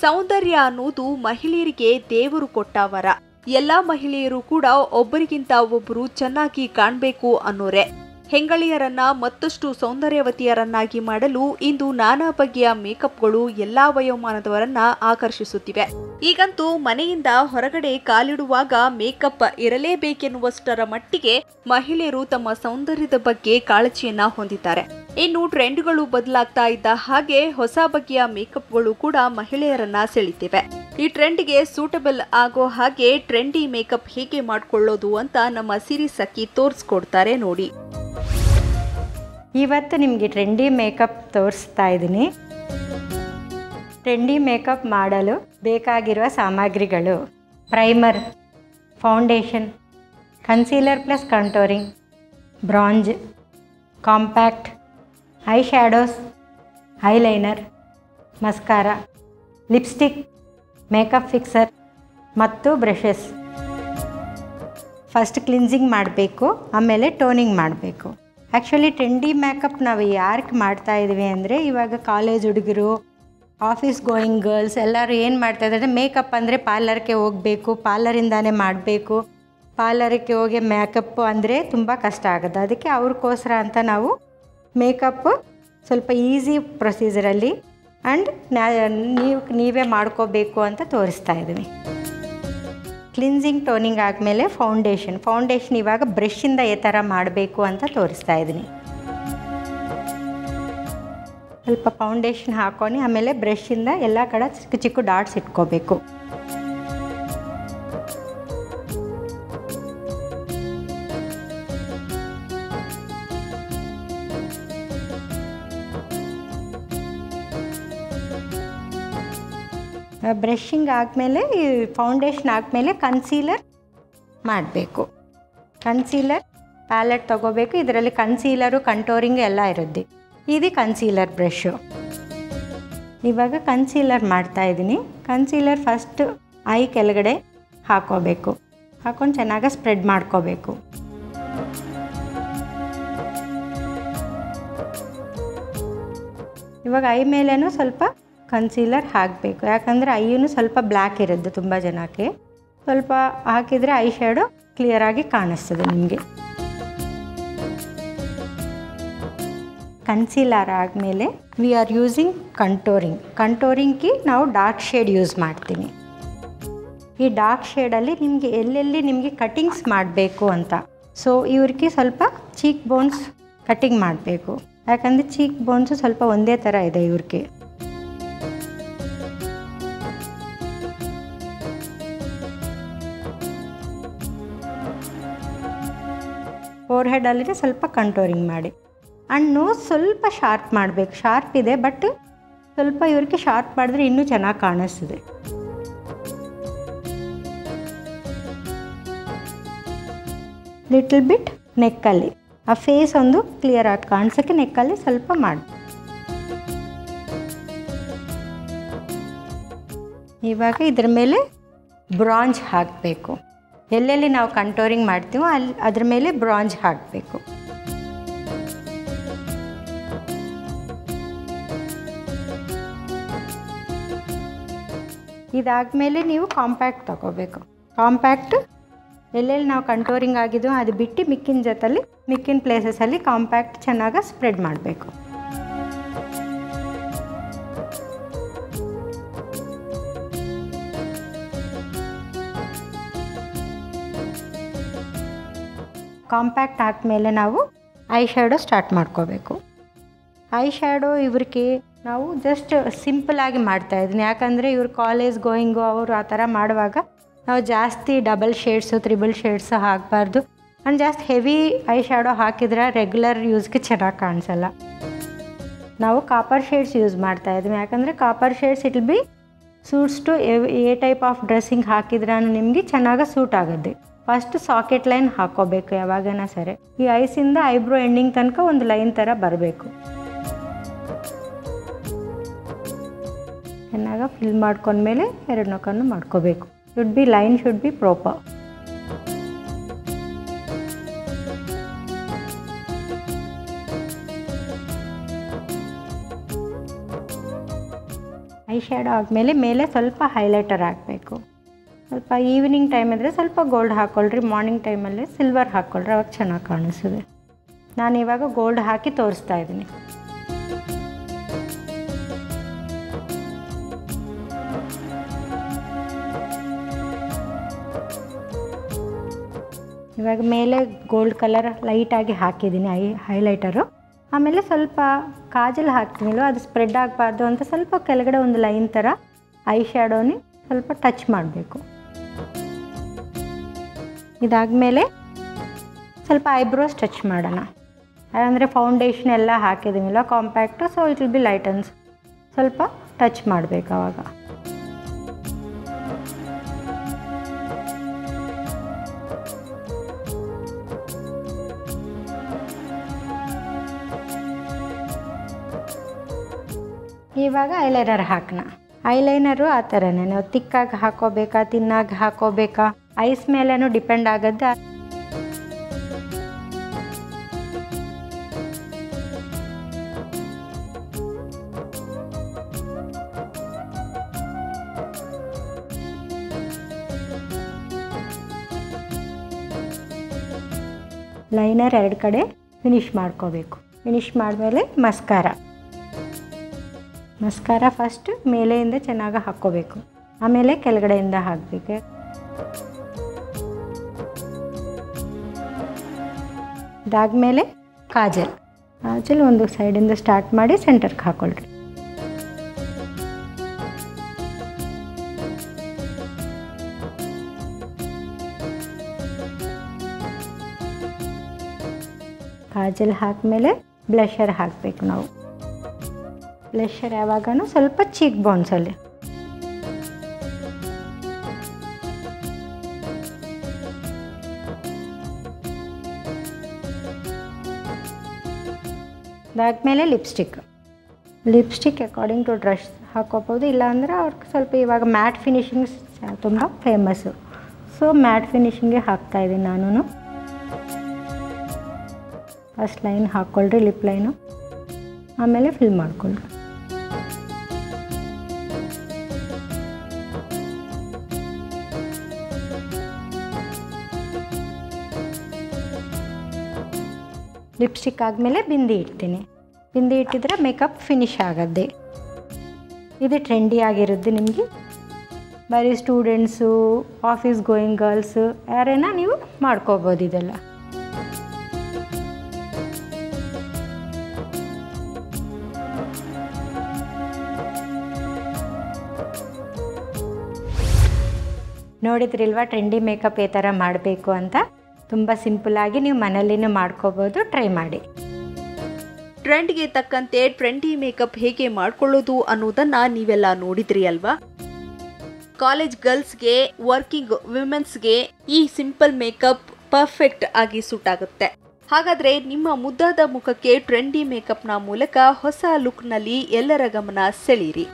ಸೌಂದರ್ಯ ಅನ್ನೋದು ಮಹಿಳೆಯರಿಗೆ ದೇವರು ಕೊಟ್ಟ ವರ. ಎಲ್ಲಾ ಮಹಿಳೆಯರು ಕೂಡ ಒಬ್ಬರಿಗಿಂತ ಒಬ್ಬರು ಚೆನ್ನಾಗಿ ಕಾಣಬೇಕು ಅನ್ನೋರೆ. ಹೆಂಗಳಿಯರನ್ನ ಮತ್ತಷ್ಟು ಸೌಂದರ್ಯವತಿಯರನ್ನಾಗಿ ಮಾಡಲು ಇಂದು ನಾನಾ ಬಗೆಯ ಮೇಕಪ್ಗಳು ಎಲ್ಲಾ ವಯೋಮಾನದವರನ್ನ ಆಕರ್ಷಿಸುತ್ತಿವೆ. ಈಗಂತೂ ಮನೆಯಿಂದ ಹೊರಗಡೆ ಕಾಲಿಡುವಾಗ ಮೇಕಪ್ ಇರಲೇಬೇಕೆನ್ನುವಷ್ಟರ ಮಟ್ಟಿಗೆ ಮಹಿಳೆಯರು ತಮ್ಮ ಸೌಂದರ್ಯದ ಬಗ್ಗೆ ಕಾಳಜಿಯನ್ನ ಹೊಂದಿದ್ದಾರೆ. ಇನ್ನು ಟ್ರೆಂಡ್ಗಳು ಬದಲಾಗ್ತಾ ಇದ್ದ ಹಾಗೆ ಹೊಸ ಬಗೆಯ ಮೇಕಪ್ಗಳು ಕೂಡ ಮಹಿಳೆಯರನ್ನ ಸೆಳೀತಿವೆ. ಈ ಟ್ರೆಂಡ್ಗೆ ಸೂಟಬಲ್ ಆಗೋ ಹಾಗೆ ಟ್ರೆಂಡಿ ಮೇಕಪ್ ಹೇಗೆ ಮಾಡ್ಕೊಳ್ಳೋದು ಅಂತ ನಮ್ಮ ಸಿರಿ ಸಖಿ ತೋರಿಸ್ಕೊಡ್ತಾರೆ ನೋಡಿ. ಇವತ್ತು ನಿಮಗೆ ಟ್ರೆಂಡಿ ಮೇಕಪ್ ತೋರಿಸ್ತಾ ಇದ್ದೀನಿ. ಟ್ರೆಂಡಿ ಮೇಕಪ್ ಮಾಡಲು ಬೇಕಾಗಿರುವ ಸಾಮಗ್ರಿಗಳು: primer, foundation, concealer plus contouring, bronze, compact, eye shadows, eyeliner, mascara, lipstick, makeup fixer ಮತ್ತು ಬ್ರಷಸ್. ಫಸ್ಟ್ ಕ್ಲಿನ್ಸಿಂಗ್ ಮಾಡಬೇಕು, ಆಮೇಲೆ ಟೋನಿಂಗ್ ಮಾಡಬೇಕು. ಆ್ಯಕ್ಚುಲಿ ಟ್ರೆಂಡಿ ಮೇಕಪ್ ನಾವು ಯಾರಿಗೆ ಮಾಡ್ತಾಯಿದ್ವಿ ಅಂದರೆ, ಇವಾಗ ಕಾಲೇಜ್ ಹುಡುಗರು, ಆಫೀಸ್ ಗೋಯಿಂಗ್ ಗರ್ಲ್ಸ್ ಎಲ್ಲರೂ ಏನು ಮಾಡ್ತಾಯಿದ್ದಾರೆ, ಮೇಕಪ್ ಅಂದರೆ ಪಾರ್ಲರ್ಗೆ ಹೋಗಬೇಕು, ಪಾರ್ಲರಿಂದಾನೇ ಮಾಡಬೇಕು, ಪಾರ್ಲರ್ಗೆ ಹೋಗಿ ಮೇಕಪ್ ಅಂದರೆ ತುಂಬ ಕಷ್ಟ ಆಗುತ್ತೆ. ಅದಕ್ಕೆ ಅವ್ರಿಗೋಸ್ಕರ ಅಂತ ನಾವು ಮೇಕಪ್ ಸ್ವಲ್ಪ ಈಸಿ ಪ್ರೊಸೀಜರಲ್ಲಿ ಆ್ಯಂಡ್ ನೀವೇ ಮಾಡ್ಕೋಬೇಕು ಅಂತ ತೋರಿಸ್ತಾ ಇದ್ದೀವಿ. ಕ್ಲಿನ್ಸಿಂಗ್ ಟೋನಿಂಗ್ ಆದಮೇಲೆ ಫೌಂಡೇಶನ್ ಇವಾಗ ಬ್ರಷಿಂದ ಈ ಥರ ಮಾಡಬೇಕು ಅಂತ ತೋರಿಸ್ತಾ ಇದ್ದೀನಿ. ಸ್ವಲ್ಪ ಫೌಂಡೇಶನ್ ಹಾಕ್ಕೊಂಡು ಆಮೇಲೆ ಬ್ರಷಿಂದ ಎಲ್ಲ ಕಡೆ ಚಿಕ್ಕ ಚಿಕ್ಕ ಡಾಟ್ಸ್ ಇಟ್ಕೋಬೇಕು. ಬ್ರಷಿಂಗ್ ಆದಮೇಲೆ ಫೌಂಡೇಶನ್ ಆದಮೇಲೆ ಕನ್ಸೀಲರ್ ಮಾಡಬೇಕು. ಕನ್ಸೀಲರ್ ಪ್ಯಾಲೆಟ್ ತೊಗೋಬೇಕು. ಇದರಲ್ಲಿ ಕನ್ಸೀಲರು, ಕಂಟೋರಿಂಗ್ ಎಲ್ಲ ಇರುತ್ತೆ. ಇದು ಕನ್ಸೀಲರ್ ಬ್ರಷು. ಇವಾಗ ಕನ್ಸೀಲರ್ ಮಾಡ್ತಾಯಿದ್ದೀನಿ. ಕನ್ಸೀಲರ್ ಫಸ್ಟ್ ಐ ಕೆಳಗಡೆ ಹಾಕ್ಕೋಬೇಕು. ಹಾಕ್ಕೊಂಡು ಚೆನ್ನಾಗಿ ಸ್ಪ್ರೆಡ್ ಮಾಡ್ಕೋಬೇಕು. ಇವಾಗ ಐ ಮೇಲೇನೂ ಸ್ವಲ್ಪ ಕನ್ಸೀಲರ್ ಹಾಕಬೇಕು. ಯಾಕಂದರೆ ಐಯೂ ಸ್ವಲ್ಪ ಬ್ಲ್ಯಾಕ್ ಇರುತ್ತೆ ತುಂಬ ಜನಕ್ಕೆ. ಸ್ವಲ್ಪ ಹಾಕಿದರೆ ಐ ಶ್ಯಾಡೋ ಕ್ಲಿಯರಾಗಿ ಕಾಣಿಸ್ತದೆ ನಿಮಗೆ. ಕನ್ಸೀಲರ್ ಆದಮೇಲೆ ವಿ ಆರ್ ಯೂಸಿಂಗ್ ಕಂಟೋರಿಂಗ್ಗೆ ನಾವು ಡಾರ್ಕ್ ಶೇಡ್ ಯೂಸ್ ಮಾಡ್ತೀನಿ. ಈ ಡಾರ್ಕ್ ಶೇಡಲ್ಲಿ ನಿಮಗೆ ಎಲ್ಲೆಲ್ಲಿ ನಿಮಗೆ ಕಟಿಂಗ್ಸ್ ಮಾಡಬೇಕು ಅಂತ. ಸೊ ಇವ್ರಿಗೆ ಸ್ವಲ್ಪ ಚೀಕ್ ಬೋನ್ಸ್ ಕಟಿಂಗ್ ಮಾಡಬೇಕು. ಯಾಕಂದರೆ ಚೀಕ್ ಬೋನ್ಸು ಸ್ವಲ್ಪ ಒಂದೇ ಥರ ಇದೆ ಇವ್ರಿಗೆ. ಫೋರ್ ಹೆಡಲ್ಲಿ ಸ್ವಲ್ಪ ಕಂಟೋರಿಂಗ್ ಮಾಡಿ. ಆ್ಯಂಡ್ ನೋಸ್ ಸ್ವಲ್ಪ ಶಾರ್ಪ್ ಮಾಡಬೇಕು. ಶಾರ್ಪ್ ಇದೆ, ಬಟ್ ಸ್ವಲ್ಪ ಇವ್ರಿಗೆ ಶಾರ್ಪ್ ಮಾಡಿದ್ರೆ ಇನ್ನೂ ಚೆನ್ನಾಗಿ ಕಾಣಿಸ್ತದೆ. ಲಿಟಲ್ ಬಿಟ್ ನೆಕ್ಕಲ್ಲಿ ಆ ಫೇಸ್ ಒಂದು ಕ್ಲಿಯರ್ ಆಗಿ ಕಾಣಿಸೋಕ್ಕೆ ನೆಕ್ಕಲ್ಲಿ ಸ್ವಲ್ಪ ಮಾಡಿ. ಇವಾಗ ಇದ್ರ ಮೇಲೆ ಬ್ರಾಂಜ್ ಹಾಕಬೇಕು. ಎಲ್ಲೆಲ್ಲಿ ನಾವು ಕಂಟೋರಿಂಗ್ ಮಾಡ್ತೀವೋ ಅದ್ರ ಮೇಲೆ ಬ್ರಾಂಜ್ ಹಾಕಬೇಕು. ಇದಾದಮೇಲೆ ನೀವು ಕಾಂಪ್ಯಾಕ್ಟ್ ತಗೋಬೇಕು. ಕಾಂಪ್ಯಾಕ್ಟ್ ಎಲ್ಲೆಲ್ಲಿ ನಾವು ಕಂಟೋರಿಂಗ್ ಆಗಿದೋ ಅದು ಬಿಟ್ಟು ಮಿಕ್ಕಿನ ಪ್ಲೇಸಸಲ್ಲಿ ಕಾಂಪ್ಯಾಕ್ಟ್ ಚೆನ್ನಾಗಿ ಸ್ಪ್ರೆಡ್ ಮಾಡಬೇಕು. ಕಾಂಪ್ಯಾಕ್ಟ್ ಹಾಕ್ಮೇಲೆ ನಾವು ಐ ಶ್ಯಾಡೋ ಸ್ಟಾರ್ಟ್ ಮಾಡ್ಕೋಬೇಕು. ಐ ಶ್ಯಾಡೋ ಇವ್ರಿಗೆ ನಾವು ಜಸ್ಟ್ ಸಿಂಪಲಾಗಿ ಮಾಡ್ತಾಯಿದ್ದೀನಿ. ಯಾಕಂದರೆ ಇವ್ರು ಕಾಲೇಜ್ ಗೋಯಿಂಗು ಅವರು ಆ ಥರ ಮಾಡುವಾಗ ನಾವು ಜಾಸ್ತಿ ಡಬಲ್ ಶೇಡ್ಸು, ತ್ರಿಬಲ್ ಶೇಡ್ಸು ಹಾಕಬಾರ್ದು. ಆ್ಯಂಡ್ ಜಾಸ್ತಿ ಹೆವಿ ಐ ಶ್ಯಾಡೋ ಹಾಕಿದ್ರೆ ರೆಗ್ಯುಲರ್ ಯೂಸ್ಗೆ ಚೆನ್ನಾಗಿ ಕಾಣಿಸಲ್ಲ. ನಾವು ಕಾಪರ್ ಶೇಡ್ಸ್ ಯೂಸ್ ಮಾಡ್ತಾಯಿದ್ವಿ. ಯಾಕಂದರೆ copper shades it will be suits to a type of dressing ಹಾಕಿದ್ರೆ ನಿಮಗೆ ಚೆನ್ನಾಗಿ ಸೂಟ್ ಆಗುತ್ತೆ. ಫಸ್ಟ್ ಸಾಕೆಟ್ ಲೈನ್ ಹಾಕ್ಕೋಬೇಕು ಯಾವಾಗನ ಸರಿ. ಈ ಐಸಿಂದ ಐಬ್ರೋ ಎಂಡಿಂಗ್ ತನಕ ಒಂದು ಲೈನ್ ಥರ ಬರಬೇಕು. ಚೆನ್ನಾಗಿ ಫಿಲ್ ಮಾಡ್ಕೊಂಡ್ಮೇಲೆ ಎರಡು ನೊಕನ್ನು ಮಾಡ್ಕೋಬೇಕು. Line should be proper. I shadow ಆದಮೇಲೆ ಮೇಲೆ ಸ್ವಲ್ಪ ಹೈಲೈಟರ್ ಹಾಕಬೇಕು. ಸ್ವಲ್ಪ ಈವ್ನಿಂಗ್ ಟೈಮ್ ಇದ್ದರೆ ಸ್ವಲ್ಪ ಗೋಲ್ಡ್ ಹಾಕ್ಕೊಳ್ರಿ, ಮಾರ್ನಿಂಗ್ ಟೈಮಲ್ಲಿ ಸಿಲ್ವರ್ ಹಾಕ್ಕೊಳ್ರಿ, ಅವಾಗ ಚೆನ್ನಾಗಿ ಕಾಣಿಸ್ತದೆ. ನಾನು ಇವಾಗ ಗೋಲ್ಡ್ ಹಾಕಿ ತೋರಿಸ್ತಾ ಇದ್ದೀನಿ. ಇವಾಗ ಮೇಲೆ ಗೋಲ್ಡ್ ಕಲರ್ ಲೈಟಾಗಿ ಹಾಕಿದ್ದೀನಿ ಹೈಲೈಟರು. ಆಮೇಲೆ ಸ್ವಲ್ಪ ಕಾಜಲ್ ಹಾಕ್ತೀನಿಲ್ವ, ಅದು ಸ್ಪ್ರೆಡ್ ಆಗಬಾರ್ದು ಅಂತ ಸ್ವಲ್ಪ ಕೆಳಗಡೆ ಒಂದು ಲೈನ್ ಥರ ಐ ಶ್ಯಾಡೋನಿ ಸ್ವಲ್ಪ ಟಚ್ ಮಾಡಬೇಕು. ಇದಾದಮೇಲೆ ಸ್ವಲ್ಪ ಐಬ್ರೋಸ್ ಟಚ್ ಮಾಡೋಣ. ಅಂದರೆ ಫೌಂಡೇಶನ್ ಎಲ್ಲ ಹಾಕಿದ್ದೀನಿಲ್ಲ compact, so it will be lightens. ಸ್ವಲ್ಪ ಟಚ್ ಮಾಡಬೇಕು ಆವಾಗ. ಇವಾಗ ಐಲೈನರ್ ಹಾಕೋಣ. ಐಲೈನರು ಆ ಥರನೇ ನಾವು ತಿಕ್ಕಾಗಿ ಹಾಕೋಬೇಕಾ, ತಿನ್ನಾಗಿ ಹಾಕೋಬೇಕಾ, ಐಸ್ ಮೇಲೇನೂ ಡಿಪೆಂಡ್ ಆಗುತ್ತೆ. ಲೈನರ್ 2 ಕಡೆ ಫಿನಿಶ್ ಮಾಡ್ಕೋಬೇಕು. ಫಿನಿಶ್ ಮಾಡಿದ್ಮೇಲೆ ಮಸ್ಕಾರ ಫಸ್ಟ್ ಮೇಲೆಯಿಂದ ಚೆನ್ನಾಗಿ ಹಾಕ್ಕೋಬೇಕು, ಆಮೇಲೆ ಕೆಳಗಡೆಯಿಂದ ಹಾಕಬೇಕು. ಇದಾದಮೇಲೆ ಕಾಜಲ್ ಒಂದು ಸೈಡಿಂದ ಸ್ಟಾರ್ಟ್ ಮಾಡಿ ಸೆಂಟರ್ಗೆ ಹಾಕ್ಕೊಳ್ರಿ. ಕಾಜಲ್ ಹಾಕಿದ್ಮೇಲೆ ಬ್ಲಷರ್ ಹಾಕಬೇಕು ನಾವು. ಬ್ಲಷರ್ ಯಾವಾಗನೂ ಸ್ವಲ್ಪ ಚೀಕ್ ಬೋನ್ಸಲ್ಲಿ. ಅದಾದಮೇಲೆ ಲಿಪ್ಸ್ಟಿಕ್ ಅಕಾರ್ಡಿಂಗ್ ಟು ಡ್ರೆಸ್ ಹಾಕೋಬೋದು, ಇಲ್ಲಾಂದರೆ ಅವ್ರಿಗೆ ಸ್ವಲ್ಪ ಇವಾಗ ಮ್ಯಾಟ್ ಫಿನಿಶಿಂಗ್ಸ್ ತುಂಬ ಫೇಮಸ್ಸು, ಸೊ ಮ್ಯಾಟ್ ಫಿನಿಶಿಂಗ್ಗೆ ಹಾಕ್ತಾಯಿದ್ದೀನಿ ನಾನು. ಫಸ್ಟ್ ಲೈನ್ ಹಾಕ್ಕೊಳ್ರಿ, ಲಿಪ್ ಲೈನು, ಆಮೇಲೆ ಫಿಲ್ ಮಾಡ್ಕೊಳ್ರಿ. ಲಿಪ್ಸ್ಟಿಕ್ ಆದಮೇಲೆ ಬಿಂದಿ ಇಡ್ತೀನಿ. ಬಿಂದಿ ಇಟ್ಟಿದ್ರೆ ಮೇಕಪ್ ಫಿನಿಶ್ ಆಗತ್ತೆ. ಇದು ಟ್ರೆಂಡಿ ಆಗಿರುತ್ತೆ ನಿಮಗೆ. ಬರೀ ಸ್ಟೂಡೆಂಟ್ಸು, ಆಫೀಸ್ ಗೋಯಿಂಗ್ ಗರ್ಲ್ಸು ಯಾರೇನ ನೀವು ಮಾಡ್ಕೋಬೋದು ಇದೆಲ್ಲ. ನೋಡಿದ್ರಿಲ್ವಾ ಟ್ರೆಂಡಿ ಮೇಕಪ್ ಈ ಥರ ಮಾಡಬೇಕು ಅಂತ. ತುಂಬ ಸಿಂಪಲ್ಲಾಗಿ ನೀವು ಮನೆಯಲ್ಲಿನೂ ಮಾಡ್ಕೋಬೋದು, ಟ್ರೈ ಮಾಡಿ. ಟ್ರೆಂಡ್ಗೆ ತಕ್ಕಂತೆ ಟ್ರೆಂಡಿ ಮೇಕಪ್ ಹೇಗೆ ಮಾಡ್ಕೊಳ್ಳೋದು ಅನ್ನೋದನ್ನ ನೀವೆಲ್ಲ ನೋಡಿದ್ರಿ ಅಲ್ವಾ. ಕಾಲೇಜ್ ಗರ್ಲ್ಸ್ಗೆ, ವರ್ಕಿಂಗ್ ವಿಮೆನ್ಸ್ಗೆ ಈ ಸಿಂಪಲ್ ಮೇಕಪ್ ಪರ್ಫೆಕ್ಟ್ ಆಗಿ ಸೂಟ್ ಆಗುತ್ತೆ. ಹಾಗಾದ್ರೆ ನಿಮ್ಮ ಮುದ್ದಾದ ಮುಖಕ್ಕೆ ಟ್ರೆಂಡಿ ಮೇಕಪ್ನ ಮೂಲಕ ಹೊಸ ಲುಕ್ನಲ್ಲಿ ಎಲ್ಲರ ಗಮನ ಸೆಳೀರಿ.